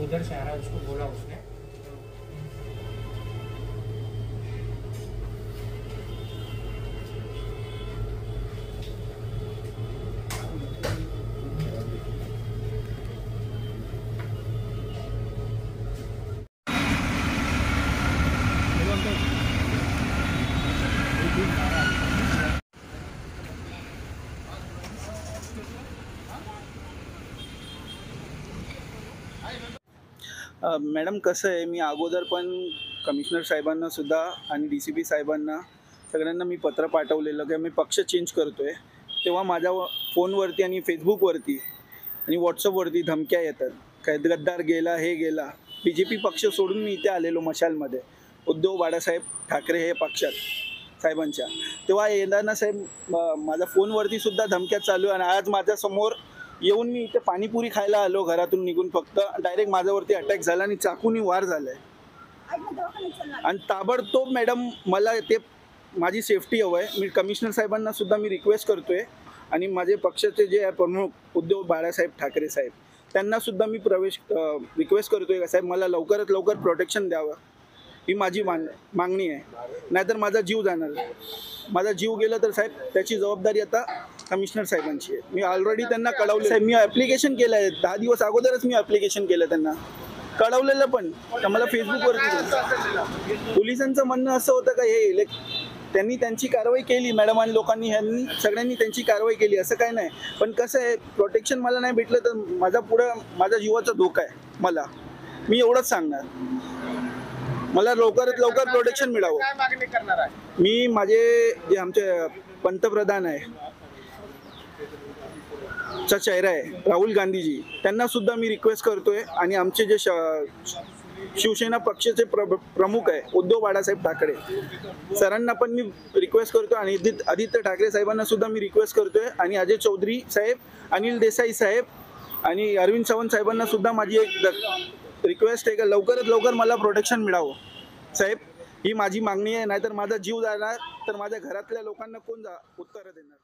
उधर से आ रहा है, उसको बोला उसने। मॅडम कसं आहे, मी अगोदर पण कमिशनर साहेबांना सुद्धा आणि DCP साहेबांना सगळ्यांना मी पत्र पाठवलेलं की मी पक्ष चेंज करतो आहे. तेव्हा माझ्या फोनवरती आणि फेसबुकवरती आणि व्हॉट्सअपवरती धमक्या येतात, काय गद्दार गेला, हे गेला. BJP पक्ष सोडून मी इथे आलेलो मशालमध्ये, उद्धव बाळासाहेब ठाकरे हे पक्षात साहेबांच्या. तेव्हा येताना साहेब माझ्या फोनवरती सुद्धा धमक्या चालू आहे. आणि आज माझ्यासमोर येऊन मी इथे पाणीपुरी खायला आलो घरातून निघून, फक्त डायरेक्ट माझ्यावरती अटॅक झाला आणि चाकूनी वार झालाय. आणि ताबडतोब मॅडम मला ते माझी सेफ्टी हवं आहे. मी कमिशनर साहेबांना सुद्धा मी रिक्वेस्ट करतोय आणि माझे पक्षाचे जे प्रमुख उद्धव बाळासाहेब ठाकरे साहेब त्यांना सुद्धा मी रिक्वेस्ट करतोय का साहेब मला लवकरात लवकर प्रोटेक्शन द्यावं, ही माझी मागणी आहे. नाहीतर माझा जीव जाणार. माझा जीव गेला तर साहेब त्याची जबाबदारी आता कमिशनर साहेबांची आहे. मी ऑलरेडी त्यांना कळवलं साहेब, मी ॲप्लिकेशन केलं आहे 10 दिवस अगोदरच मी ॲप्लिकेशन केलं, त्यांना कळवलेलं पण मला फेसबुकवरती. पोलिसांचं म्हणणं असं होतं का हे त्यांनी त्यांची कारवाई केली, मॅडम आणि लोकांनी ह्यांनी सगळ्यांनी त्यांची कारवाई केली, असं काय नाही. पण कसं आहे, प्रोटेक्शन मला नाही भेटलं तर माझा जीवाचा धोका आहे. मी एवढंच सांगणार, मला लवकरात लवकर प्रोटेक्शन मिळावं. काय मागणी करणार आहे? मी माझे जे आमचे पंतप्रधान आहे चा चेहरा आहे राहुल गांधीजी, त्यांना सुद्धा मी रिक्वेस्ट करतोय. आणि आमचे जे शिवसेना पक्षाचे प्रमुख आहे उद्धव बाळासाहेब ठाकरे सरांना पण मी रिक्वेस्ट करतोय. आणि आदित्य ठाकरे साहेबांना सुद्धा मी रिक्वेस्ट करतोय. आणि अजय चौधरी साहेब, अनिल देसाई साहेब आणि अरविंद सावंत साहेबांना सुद्धा माझी एक रिक्वेस्ट आहे का लवकरात लवकर मला प्रोटेक्शन मिळावं साहेब, ही माझी मागणी आहे. नाहीतर माझा जीव जाणार तर माझ्या घरातल्या लोकांना कोण उत्तरं देणार.